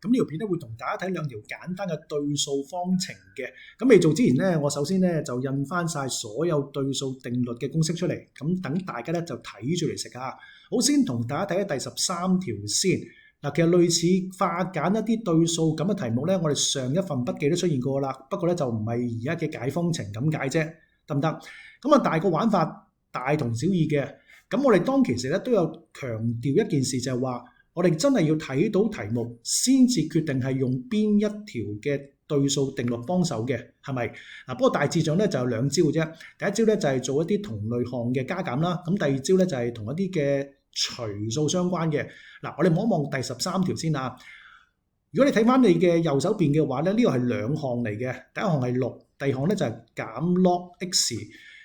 咁呢條片咧會同大家睇兩條簡單嘅對數方程嘅。咁未做之前咧，我首先咧就印翻晒所有對數定律嘅公式出嚟，咁等大家咧就睇住嚟食啊。好，先同大家睇下第13條先。嗱，其實類似化簡一啲對數咁嘅題目咧，我哋上一份筆記都出現過啦，不過咧就唔係而家嘅解方程咁解啫，得唔得？咁啊，大個玩法大同小異嘅。咁我哋當其時咧都有強調一件事，就係話我哋真係要睇到題目先至決定係用邊一條嘅對數定律幫手嘅，係咪？嗱，不過大致上咧就有兩招嘅啫。第一招咧就係做一啲同類項嘅加減啦，咁第二招咧就係同一啲嘅除數相關嘅。嗱，我哋望一望第13條先啊。如果你睇翻你嘅右手邊嘅話咧，呢個係兩項嚟嘅，第一項係6，第二項咧就係減 log x。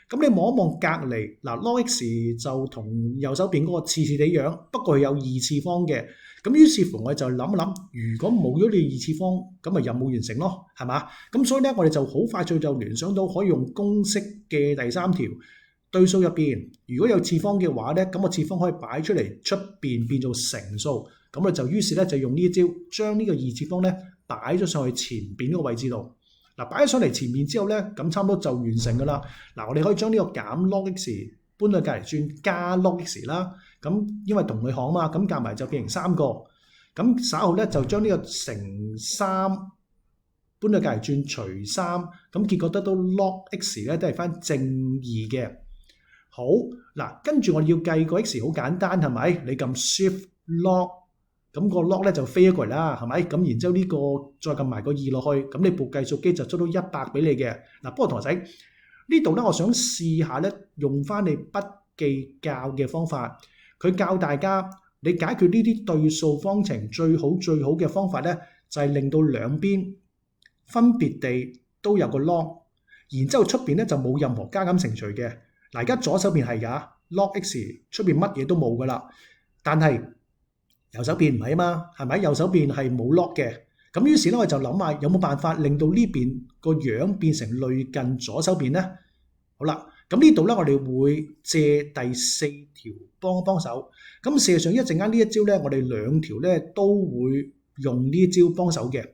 咁你望一望隔離，嗱 log x 就同右手邊嗰個似似地樣，不過係有二次方嘅。咁於是乎我哋就諗一諗，如果冇咗呢二次方，咁咪任務完成咯，係嘛？咁所以咧，我哋就好快脆就聯想到可以用公式嘅第3條對數入邊，如果有次方嘅話咧，咁個次方可以擺出嚟出邊變做乘數。咁我哋就於是咧就用呢一招，將呢個二次方咧擺咗上去前邊嗰個位置度。嗱，擺咗上嚟前面之後咧，咁差唔多就完成噶啦。嗱，我哋可以將呢個減 log x 搬去隔離轉加 log x 啦。咁因為同類項嘛，咁夾埋就變成3個。咁稍後咧就將呢個乘3搬去隔離轉除3，咁結果得到 log x 咧都係翻正2嘅。好，嗱，跟住我哋要計個 x 好簡單係咪？你撳 shift log。咁個 log 咧就飛咗過嚟啦，係咪？咁然之後呢個再撳埋個2落去，咁你部計數機就出到100俾你嘅。嗱，不過同學仔呢度咧，我想試下咧，用翻你筆記教嘅方法，佢教大家你解決呢啲對數方程最好嘅方法咧，就係令到兩邊分別地都有個 log， 然之後出邊咧就冇任何加減乘除嘅。嗱，而家左手邊係㗎 log x， 出邊乜嘢都冇㗎啦，但係右手邊唔係啊嘛，係咪？右手邊係冇 log 嘅，咁於是咧我就諗下有冇辦法令到呢邊個樣變成類近左手邊咧？好啦，咁呢度咧我哋會借第4條幫手。咁事實上一陣間呢一招咧，我哋兩條咧都會用呢一招幫手嘅。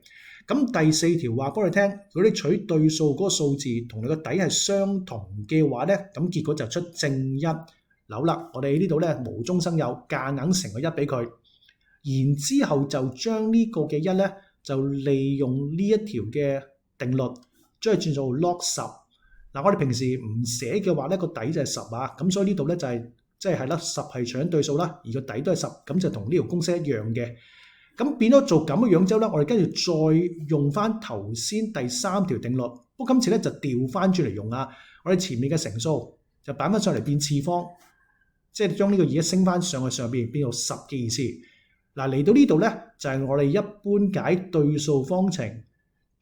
咁第4條話俾你聽，如果你取對數嗰個數字同你個底係相同嘅話咧，咁結果就出正1。好啦，我哋呢度咧無中生有，夾硬乘個1俾佢。然之後就將呢個嘅1咧，就利用呢一條嘅定律，將佢轉做 log 10。嗱，我哋平時唔寫嘅話咧，個底就係10啊。咁所以呢度咧就係即係啦，10係除緊對數啦，而個底都係10，咁就同呢條公式一樣嘅。咁變咗做咁嘅樣之後咧，我哋跟住再用翻頭先第3條定律，不過今次咧就調翻轉嚟用啊。我哋前面嘅乘數就擺翻上嚟變次方，即係將呢個2升翻上去上邊，變到10嘅意思。嗱，嚟到呢度咧，就係我哋一般解對數方程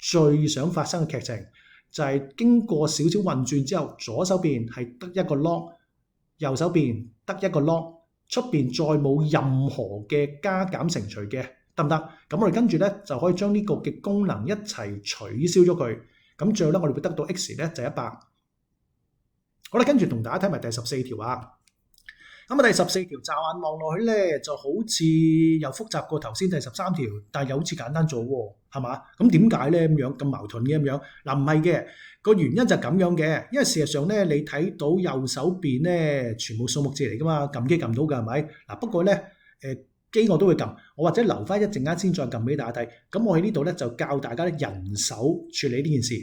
最想發生嘅劇情，就係經過少少運轉之後，左手邊係得一個 log， 右手邊得一個 log， 出邊再冇任何嘅加減乘除嘅，得唔得？咁我哋跟住咧就可以將呢個嘅功能一齊取消咗佢，咁最後咧我哋會得到 x 咧就係100。好啦，跟住同大家睇埋第14條啊。咁啊，第14條乍眼望落去咧，就好似又複雜過頭先第13條，但係又好似簡單咗喎，係嘛？咁點解咧咁樣咁矛盾嘅咁樣？嗱，唔係嘅，個原因就係咁樣嘅，因為事實上咧，你睇到右手邊咧，全部數目字嚟噶嘛，撳機撳到㗎係咪？嗱，不過咧，機我都會撳，我或者留翻一陣間先再撳俾大家睇。咁我喺呢度咧就教大家人手處理呢件事。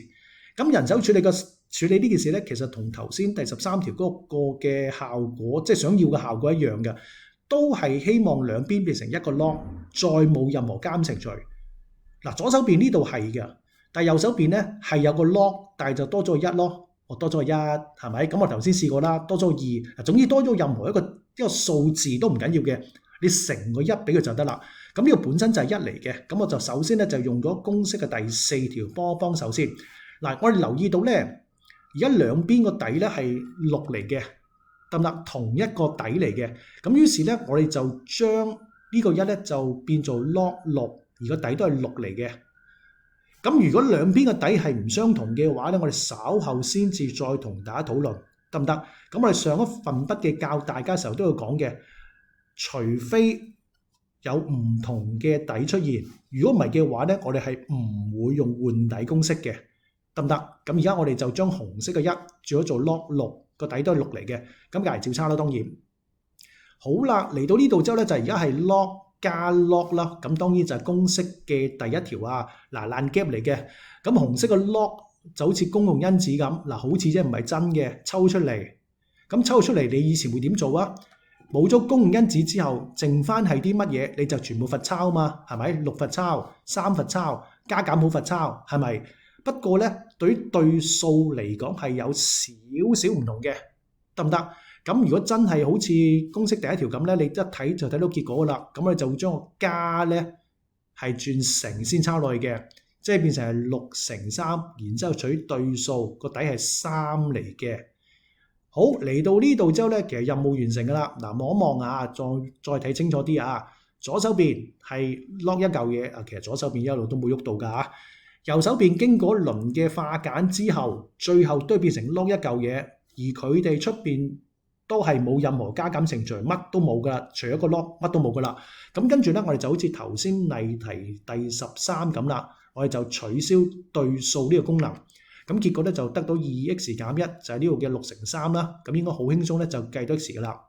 咁人手處理呢件事咧，其實同頭先第13條嗰個嘅效果，即係想要嘅效果一樣嘅，都係希望兩邊變成一個 log， 再冇任何加減乘除。嗱，左手邊呢度係嘅，但係右手邊咧係有個 log， 但係就多咗個1咯。我多咗個1，係咪？咁我頭先試過啦，多咗個2。總之多咗任何一個數字都唔緊要嘅，你乘個1俾佢就得啦。咁呢個本身就係1嚟嘅，咁我就首先咧就用咗公式嘅第4條幫手先。嗱，我哋留意到咧。而家兩邊個底咧係6嚟嘅，得唔得？同一個底嚟嘅，咁於是咧我哋就將呢個1咧就變做 log 6，而個底都係6嚟嘅。咁如果兩邊個底係唔相同嘅話咧，我哋稍後先至再同大家討論，得唔得？咁我哋上一份筆記教大家嘅時候都有講嘅，除非有唔同嘅底出現。如果唔係嘅話咧，我哋係唔會用換底公式嘅，得唔得？咁而家我哋就將紅色嘅1轉咗做 log 6，個底都係6嚟嘅，咁梗係照抄啦，當然。好啦，嚟到呢度之後咧，就而家係 log 加 log 啦，咁當然就係公式嘅第一條啊，嗱爛 gap 嚟嘅，咁紅色嘅 log 就好似公共因子咁，嗱好似啫唔係真嘅，抽出嚟，咁抽出嚟你以前會點做啊？冇咗公共因子之後，剩翻係啲乜嘢？你就全部罰抄嘛，係咪？6罰抄、3罰抄、加減號罰抄，係咪？不過咧，對於對數嚟講係有少少唔同嘅，得唔得？咁如果真係好似公式第一條咁咧，你一睇就睇到結果啦。咁我哋就會將個加咧係轉成先抄落去嘅，即係變成係6乘3，然之後取對數，個底係3嚟嘅。好，嚟到呢度之後咧，其實任務完成噶啦。嗱，望一望啊，再睇清楚啲啊。左手邊係 log 一嚿嘢啊，其實左手邊一路都冇喐到㗎嚇。右手邊經過一輪嘅化簡之後，最後都係變成 log 一嚿嘢，而佢哋出邊都係冇任何加減程序，乜都冇噶啦，除咗個 log 乜都冇噶啦。咁跟住咧，我哋就好似頭先例題第13咁啦，我哋就取消對數呢個功能。咁結果咧就得到 2x 減1，就係呢度嘅6乘3啦。咁應該好輕鬆咧就計到 x 噶啦。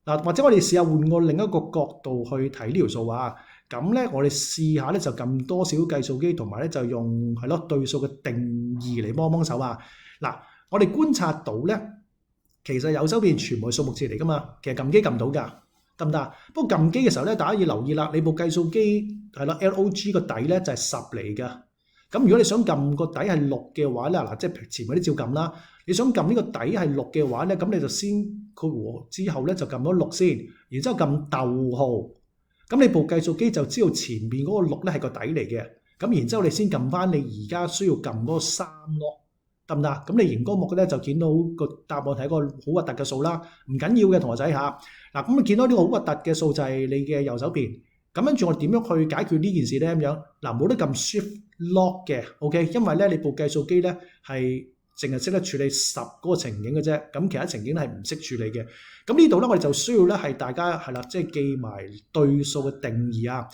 嗱，或者我哋試下換個另一個角度去睇呢條數啊。咁咧我哋試下咧就撳多少計數機，同埋咧就用係咯對數嘅定義嚟幫手啊。嗱，我哋觀察到咧，其實右手邊全部係數目字嚟噶嘛，其實撳機撳到㗎，得唔得？不過撳機嘅時候咧，大家要留意啦，你部計數機係咯 log 個底咧就係10嚟㗎。咁如果你想撳個底係6嘅話咧，嗱即係前面啲照撳啦。你想撳呢個底係6嘅話咧，咁你就先括弧之後咧就撳咗6先，然之後撳逗號。咁你部計數機就知道前面嗰個6咧係個底嚟嘅。咁然之後你先撳翻你而家需要撳嗰個3咯，得唔得？咁你熒光幕咧就見到個答案係一個好核突嘅數啦，唔緊要嘅同學仔嚇。嗱，咁你見到呢個好核突嘅數就係你嘅右手邊。咁跟住我點樣去解決呢件事咧？咁樣嗱，冇得撳 Shift Log 嘅 ，OK， 因為咧你部計數機咧係淨係識得處理10嗰個情景嘅啫，咁其他情景係唔識處理嘅。咁呢度咧我哋就需要咧係大家係啦，即係記埋對數嘅定義啊。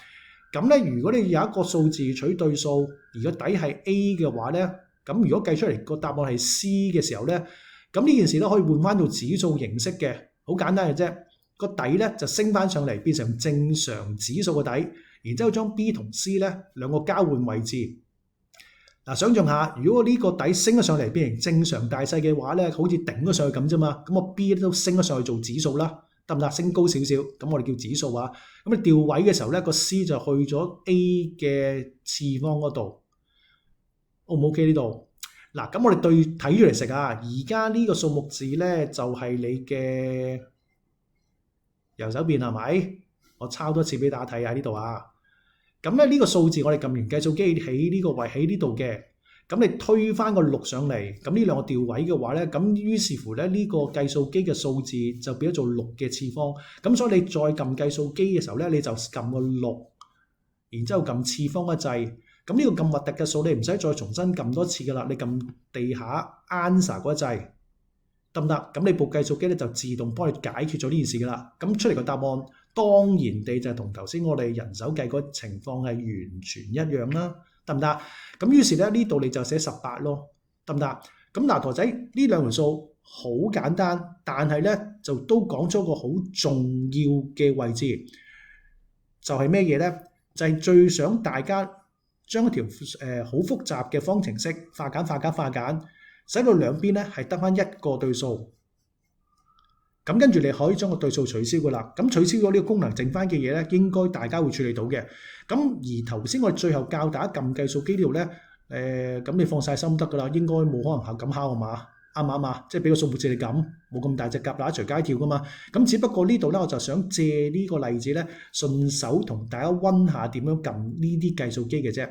咁咧如果你有一個數字取對數，而個底係 A 嘅話咧，咁如果計出嚟個答案係 C 嘅時候咧，咁呢件事咧可以換翻到指數形式嘅，好簡單嘅啫。個底咧就升翻上嚟，變成正常指數個底，然之後將 B 同 C 咧兩個交換位置。嗱，想象下，如果呢個底升咗上嚟，變成正常大細嘅話咧，好似頂咗上去咁啫嘛。咁個 B 都升咗上去做指數啦，得唔得？升高少少，咁我哋叫指數啊。咁你調位嘅時候咧，個 C 就去咗 A 嘅次方嗰度。O 唔 OK 呢度？嗱，咁我哋對睇住嚟食啊。而家呢個數目字咧就係你嘅右手邊係咪？我抄多次俾大家睇下呢度啊。咁咧呢個數字我哋撳完計數機喺呢個位喺呢度嘅。咁你推翻個6上嚟，咁呢兩個調位嘅話咧，咁於是乎咧呢個計數機嘅數字就變咗做6嘅次方。咁所以你再撳計數機嘅時候咧，你就撳個6，然之後撳次方嘅掣。咁呢個咁核突嘅數你唔使再重新撳多次噶啦，你撳地下 answer 嗰掣。得唔得？咁你部計數機咧就自動幫你解決咗呢件事噶啦。咁出嚟個答案當然地就係同頭先我哋人手計嗰情況係完全一樣啦。得唔得？咁於是咧呢度你就寫18咯。得唔得？咁嗱，陀仔呢兩條數好簡單，但係咧就都講咗個好重要嘅位置，就係咩嘢咧？就係最想大家將一條好複雜嘅方程式化簡，使到兩邊咧係得翻一個對數，咁跟住你可以將個對數取消噶啦。咁取消咗呢個功能，剩翻嘅嘢咧，應該大家會處理到嘅。咁而頭先我哋最後教大家撳計數機呢度咧，咁你放晒心得噶啦，應該冇可能咁敲係嘛？啱唔啱啊？即係俾個數目字你撳，冇咁大隻蛤乸隨街跳噶嘛。咁只不過呢度咧，我就想借呢個例子咧，順手同大家溫下點樣撳呢啲計數機嘅啫。